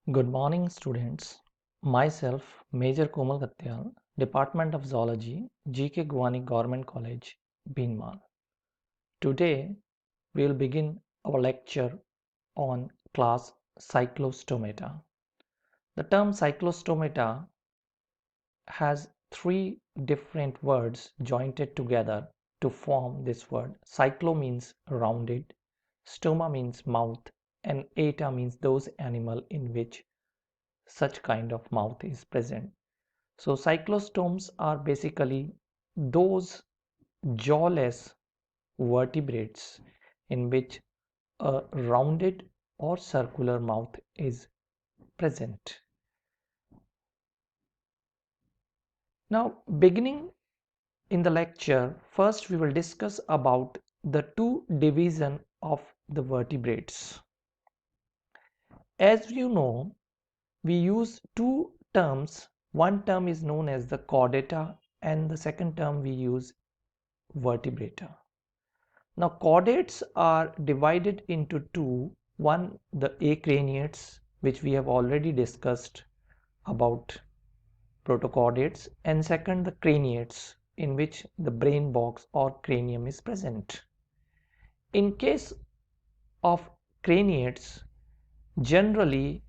Good morning, students. Myself, Major Komal Katyal, Department of Zoology, GK Gwani Government College, Bhinmal. Today, we will begin our lecture on class Cyclostomata. The term Cyclostomata has three different words jointed together to form this word. Cyclo means rounded, stoma means mouth, and eta means those animal in which such kind of mouth is present. So cyclostomes are basically those jawless vertebrates in which a rounded or circular mouth is present. Now, beginning in the lecture, first we will discuss about the two division of the vertebrates. As you know, we use two terms. One term is known as the chordata and the second term we use vertebrata. Now chordates are divided into two. One, the acraniates, which we have already discussed about protochordates, and second, the craniates, in which the brain box or cranium is present. In case of craniates, generally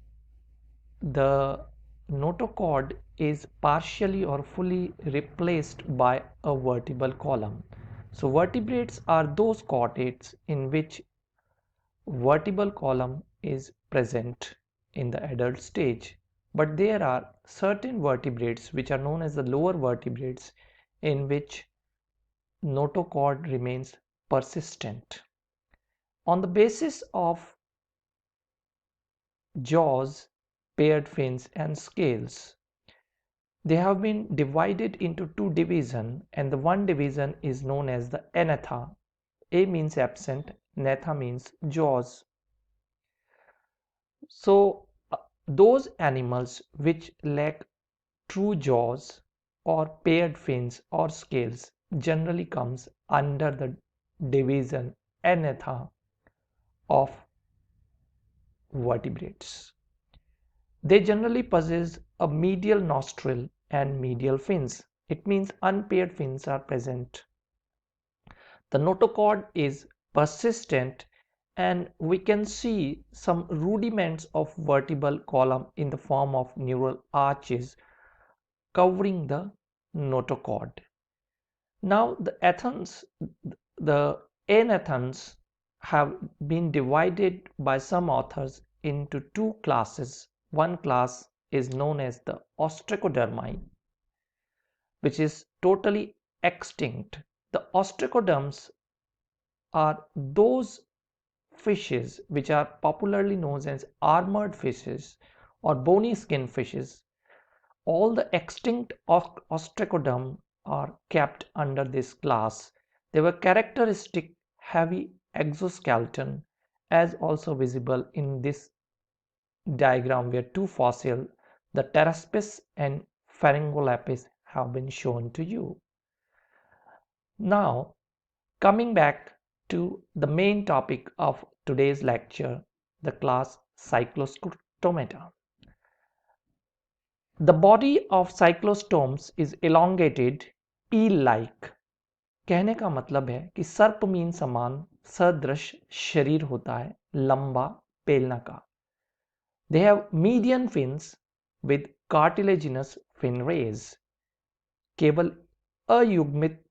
the notochord is partially or fully replaced by a vertebral column. So vertebrates are those chordates in which vertebral column is present in the adult stage, but there are certain vertebrates which are known as the lower vertebrates in which notochord remains persistent. On the basis of jaws, paired fins and scales, they have been divided into two divisions, and the one division is known as the Agnatha. A means absent, Gnatha means jaws. So those animals which lack true jaws or paired fins or scales generally comes under the division Agnatha of vertebrates. They generally possess a medial nostril and medial fins. It means unpaired fins are present. The notochord is persistent and we can see some rudiments of vertebral column in the form of neural arches covering the notochord. Now the anathans have been divided by some authors into two classes. One class is known as the ostracodermi, which is totally extinct. The ostracoderms are those fishes which are popularly known as armored fishes or bony skin fishes. All the extinct ostracoderm are kept under this class. They were characteristic heavy exoskeleton, as also visible in this diagram where two fossils, the Pteraspis and Pharyngolapis, have been shown to you. Now, coming back to the main topic of today's lecture, the class Cyclostomata. The body of cyclostomes is elongated, eel-like. कहने का मतलब है कि सर्पमीन समान सदृश शरीर होता है, लंबा पेलनाकार. They have median fins with cartilaginous fin rays. केवल अयुग्मित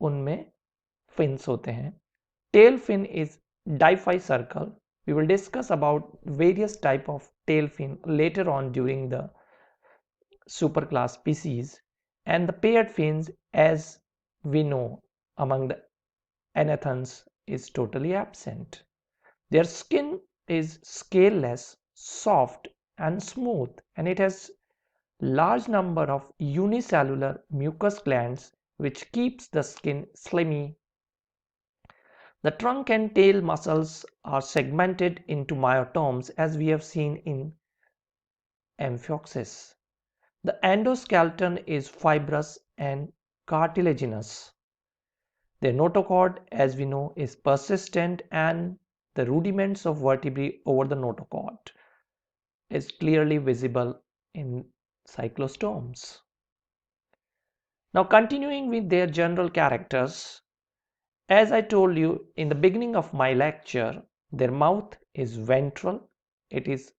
उनमें fins होते हैं. Tail fin is diphycercal. We will discuss about various type of tail fin later on during the superclass species, and the paired fins, as we know, among the anathans is totally absent. Their skin is scaleless, soft and smooth, and it has large number of unicellular mucous glands which keeps the skin slimy. The trunk and tail muscles are segmented into myotomes, as we have seen in Amphioxus. The endoskeleton is fibrous and cartilaginous. The notochord, as we know, is persistent, and the rudiments of vertebrae over the notochord is clearly visible in cyclostomes. Now continuing with their general characters, as I told you in the beginning of my lecture, their mouth is ventral, it is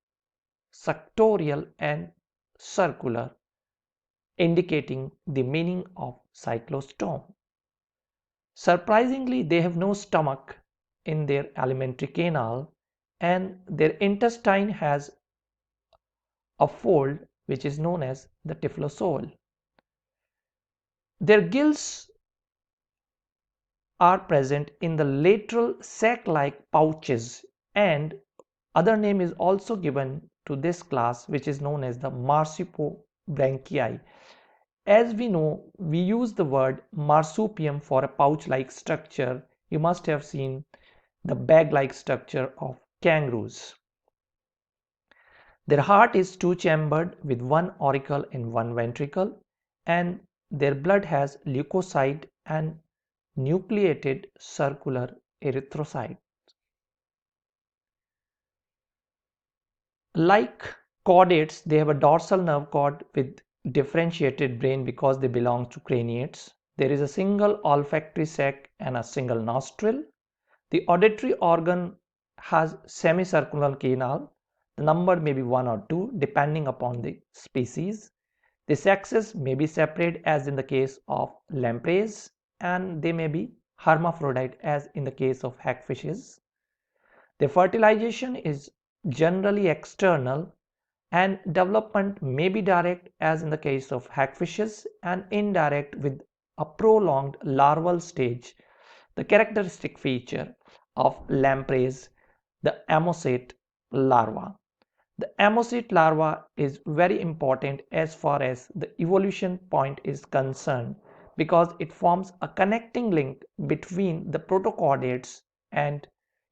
suctorial and circular, indicating the meaning of cyclostome. Surprisingly, they have no stomach in their alimentary canal, and their intestine has a fold which is known as the typhlosole. Their gills are present in the lateral sac-like pouches, and other name is also given to this class, which is known as the marsupobranchii. As we know, we use the word marsupium for a pouch-like structure. You must have seen the bag-like structure of kangaroos. Their heart is two-chambered with one auricle and one ventricle, and their blood has leukocyte and nucleated circular erythrocyte. Like chordates, they have a dorsal nerve cord with differentiated brain because they belong to craniates. There is a single olfactory sac and a single nostril. The auditory organ has semicircular canal. The number may be 1 or 2 depending upon the species. The sexes may be separate as in the case of lampreys, and they may be hermaphrodite as in the case of hagfishes. The fertilization is generally external, and development may be direct as in the case of hagfishes and indirect with a prolonged larval stage. The characteristic feature of lampreys, the Ammocoete larva. The Ammocoete larva is very important as far as the evolution point is concerned because it forms a connecting link between the protochordates and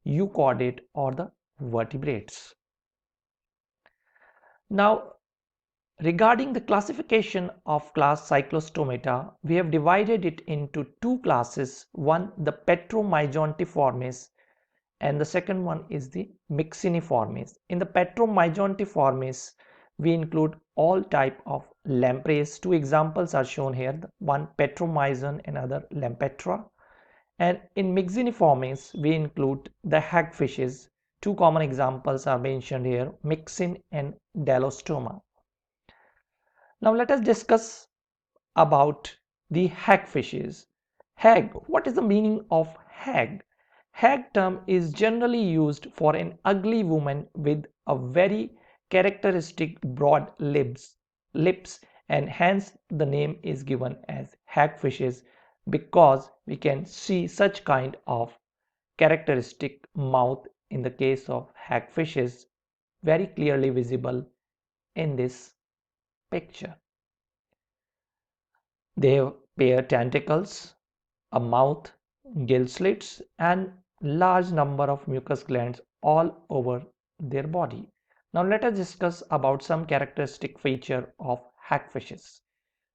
euchordate or the vertebrates. Now, regarding the classification of class Cyclostomata, we have divided it into two classes, one the Petromyzontiformes and the second one is the Myxiniformes. In the Petromyzontiformes, we include all type of lampreys. Two examples are shown here, one Petromyzon and other Lampetra. And in Myxiniformes, we include the hagfishes. Two common examples are mentioned here, Myxin and Dalostoma. Now let us discuss about the hagfishes. Hag, what is the meaning of hag? Hag term is generally used for an ugly woman with a very characteristic broad lips, and hence the name is given as hagfishes because we can see such kind of characteristic mouth in the case of hagfishes very clearly visible in this picture. They have pair tentacles, a mouth, gill slits, and large number of mucus glands all over their body. Now let us discuss about some characteristic feature of hagfishes.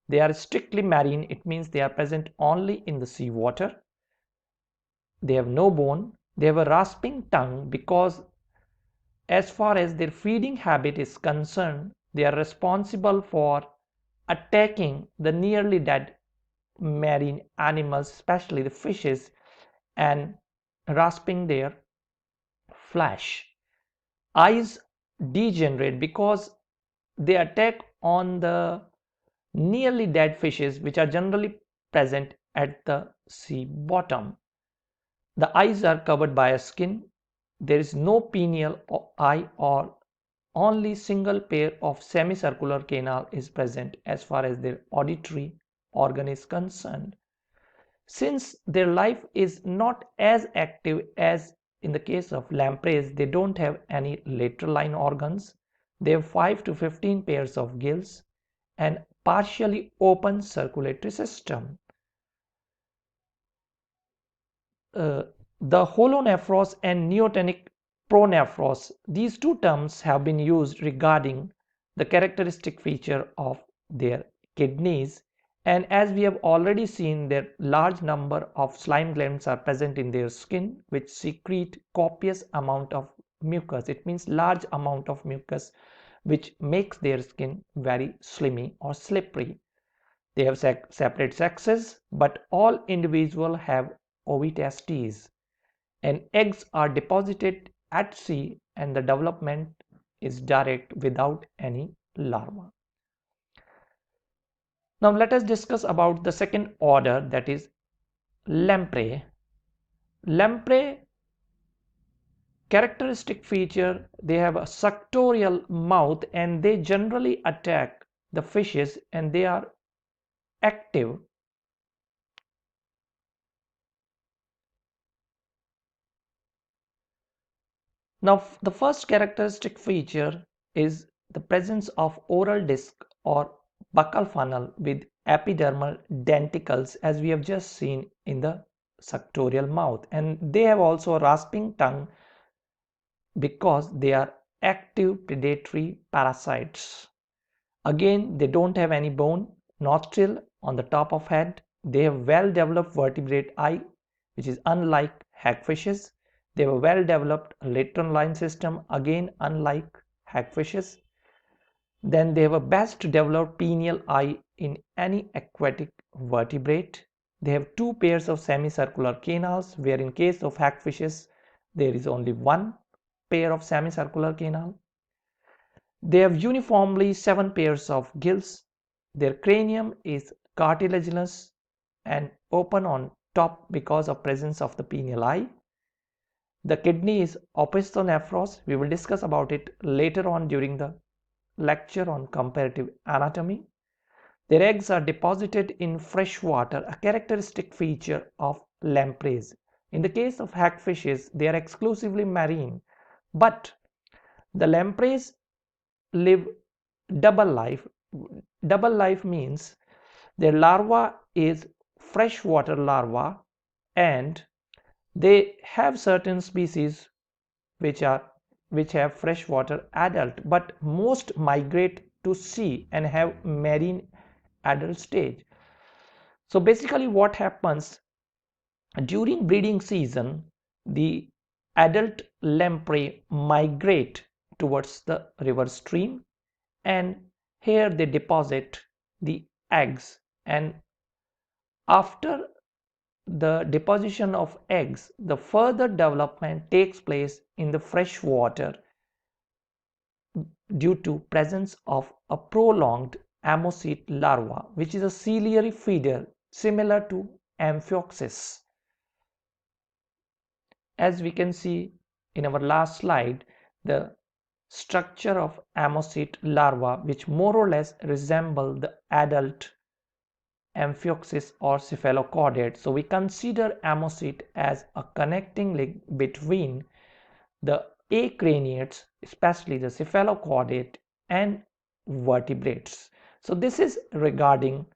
They are strictly marine, it means they are present only in the sea water. They have no bone. They have a rasping tongue because as far as their feeding habit is concerned, they are responsible for attacking the nearly dead marine animals, especially the fishes, and rasping their flesh. Eyes degenerate because they attack on the nearly dead fishes which are generally present at the sea bottom. The eyes are covered by a skin. There is no pineal eye or only single pair of semicircular canal is present as far as their auditory organ is concerned. Since their life is not as active as in the case of lampreys, they don't have any lateral line organs. They have 5 to 15 pairs of gills and partially open circulatory system. The holonephros and neotenic pronephros, these two terms have been used regarding the characteristic feature of their kidneys, and as we have already seen, their large number of slime glands are present in their skin which secrete copious amount of mucus. It means large amount of mucus which makes their skin very slimy or slippery. They have separate sexes, but all individuals have ovotestes, and eggs are deposited at sea and the development is direct without any larva. Now let us discuss about the second order, that is Lamprey. Lamprey characteristic feature, they have a suctorial mouth and they generally attack the fishes and they are active. Now the first characteristic feature is the presence of oral disc or buccal funnel with epidermal denticles, as we have just seen in the suctorial mouth, and they have also a rasping tongue because they are active predatory parasites. Again, they don't have any bone, nostril on the top of head. They have well developed vertebrate eye, which is unlike hagfishes. They have a well developed lateral line system, again unlike hagfishes. Then they have a best developed pineal eye in any aquatic vertebrate. They have two pairs of semicircular canals, where in case of hagfishes there is only one pair of semicircular canal. They have uniformly 7 pairs of gills. Their cranium is cartilaginous and open on top because of presence of the pineal eye. The kidney is opisthonephros. We will discuss about it later on during the lecture on comparative anatomy. Their eggs are deposited in fresh water, a characteristic feature of lampreys. In the case of hagfishes, they are exclusively marine, but the lampreys live double life. Double life means their larva is freshwater larva, and they have certain species which have freshwater adult, but most migrate to sea and have marine adult stage. So basically what happens during breeding season, the adult lamprey migrate towards the river stream, and here they deposit the eggs, and after the deposition of eggs, the further development takes place in the fresh water due to presence of a prolonged Ammocoete larva, which is a ciliary feeder similar to Amphioxus. As we can see in our last slide, the structure of Ammocoete larva, which more or less resemble the adult Amphioxus or cephalocaudate. So we consider Ammocoete as a connecting link between the acraniates, especially the cephalocaudate, and vertebrates. So this is regarding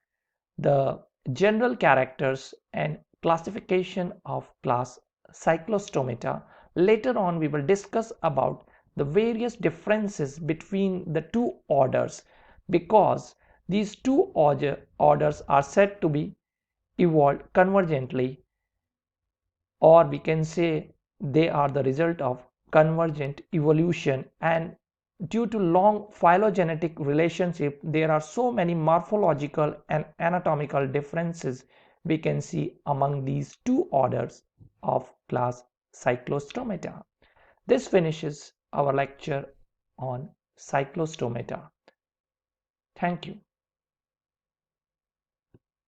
the general characters and classification of class Cyclostomata. Later on we will discuss about the various differences between the two orders, because these two orders are said to be evolved convergently, or we can say they are the result of convergent evolution, and due to long phylogenetic relationship there are so many morphological and anatomical differences we can see among these two orders of class Cyclostomata. This finishes our lecture on Cyclostomata. Thank you.